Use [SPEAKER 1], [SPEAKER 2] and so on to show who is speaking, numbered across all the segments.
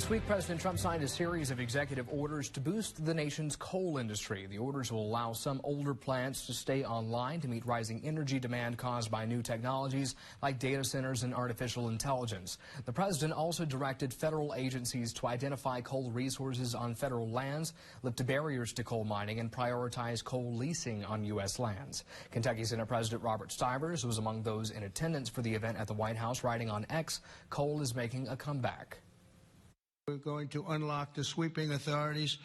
[SPEAKER 1] This week, President Trump signed a series of executive orders to boost the nation's coal industry. The orders will allow some older plants to stay online to meet rising energy demand caused by new technologies like data centers and artificial intelligence. The president also directed federal agencies to identify coal resources on federal lands, lift barriers to coal mining, and prioritize coal leasing on U.S. lands. Kentucky Senate President Robert Stivers was among those in attendance for the event at the White House, writing on X, "Coal is making a comeback."
[SPEAKER 2] We're going to unlock the sweeping authorities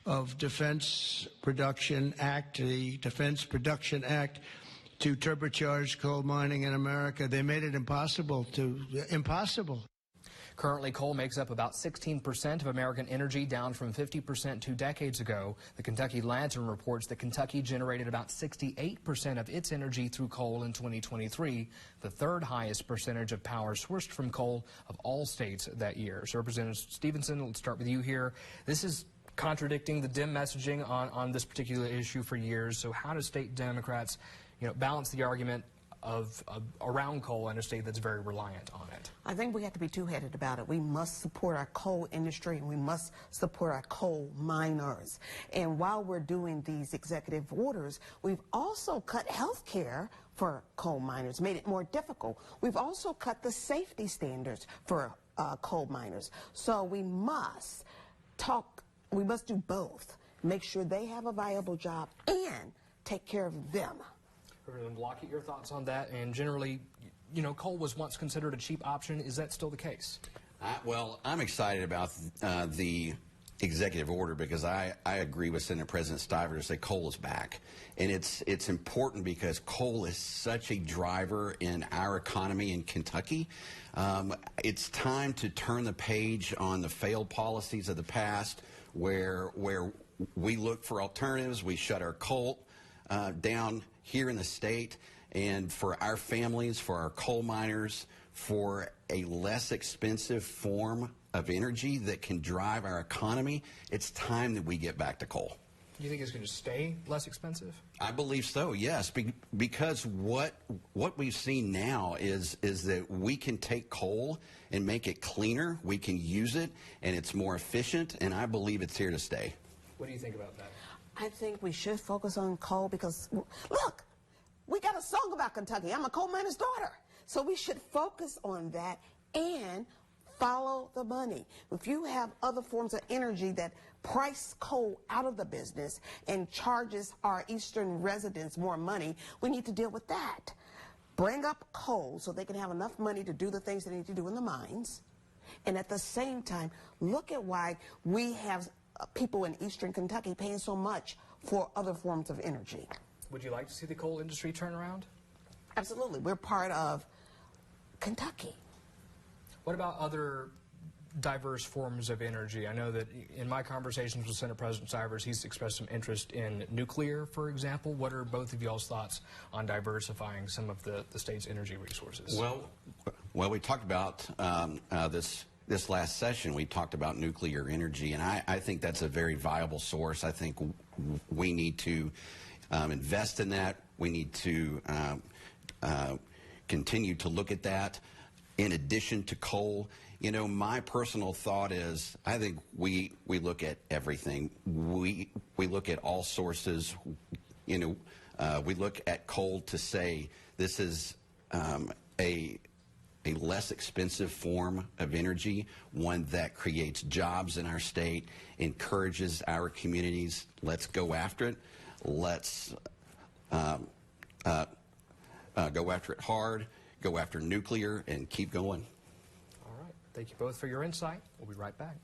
[SPEAKER 2] of Defense Production Act, the Defense Production Act, to turbocharge coal mining in America. They made it impossible.
[SPEAKER 1] Currently, coal makes up about 16% of American energy, down from 50% 2 decades ago. The Kentucky Lantern reports that Kentucky generated about 68% of its energy through coal in 2023, the third highest percentage of power sourced from coal of all states that year. So, Representative Stevenson, let's start with you here. This is contradicting the dim messaging on this particular issue for years. So how do state Democrats, balance the argument of around coal in a state that's very reliant on it?
[SPEAKER 3] I think we have to be two-headed about it. We must support our coal industry, and we must support our coal miners. And while we're doing these executive orders, we've also cut health care for coal miners, made it more difficult. We've also cut the safety standards for coal miners. So we must do both. Make sure they have a viable job and take care of them.
[SPEAKER 1] Representative Lockett, your thoughts on that? And generally, coal was once considered a cheap option. Is that still the case?
[SPEAKER 4] Well, I'm excited about the executive order because I agree with Senate President Stivers that coal is back. And it's important because coal is such a driver in our economy in Kentucky. It's time to turn the page on the failed policies of the past where we look for alternatives. We shut our coal down here in the state, and for our families, for our coal miners, for a less expensive form of energy that can drive our economy, it's time that we get back to coal.
[SPEAKER 1] You think it's going to stay less expensive?
[SPEAKER 4] I believe so, yes, because what we've seen now is that we can take coal and make it cleaner, we can use it, and it's more efficient, and I believe it's here to stay.
[SPEAKER 1] What do you think about that?
[SPEAKER 3] I think we should focus on coal because, look, we got a song about Kentucky. I'm a coal miner's daughter. So we should focus on that and follow the money. If you have other forms of energy that price coal out of the business and charges our eastern residents more money, we need to deal with that. Bring up coal so they can have enough money to do the things they need to do in the mines. And at the same time, look at why we have people in eastern Kentucky paying so much for other forms of energy.
[SPEAKER 1] Would you like to see the coal industry turn around?
[SPEAKER 3] Absolutely. We're part of Kentucky.
[SPEAKER 1] What about other diverse forms of energy? I know that in my conversations with Senate President Stivers, he's expressed some interest in nuclear, for example. What are both of y'all's thoughts on diversifying some of the state's energy resources?
[SPEAKER 4] Well, we talked about this last session, we talked about nuclear energy, and I think that's a very viable source. I think we need to invest in that. We need to continue to look at that. In addition to coal, my personal thought is I think we look at everything. We look at all sources. We look at coal to say this is a less expensive form of energy, one that creates jobs in our state, encourages our communities. Let's go after it. Let's go after it hard, go after nuclear, and keep going.
[SPEAKER 1] All right. Thank you both for your insight. We'll be right back.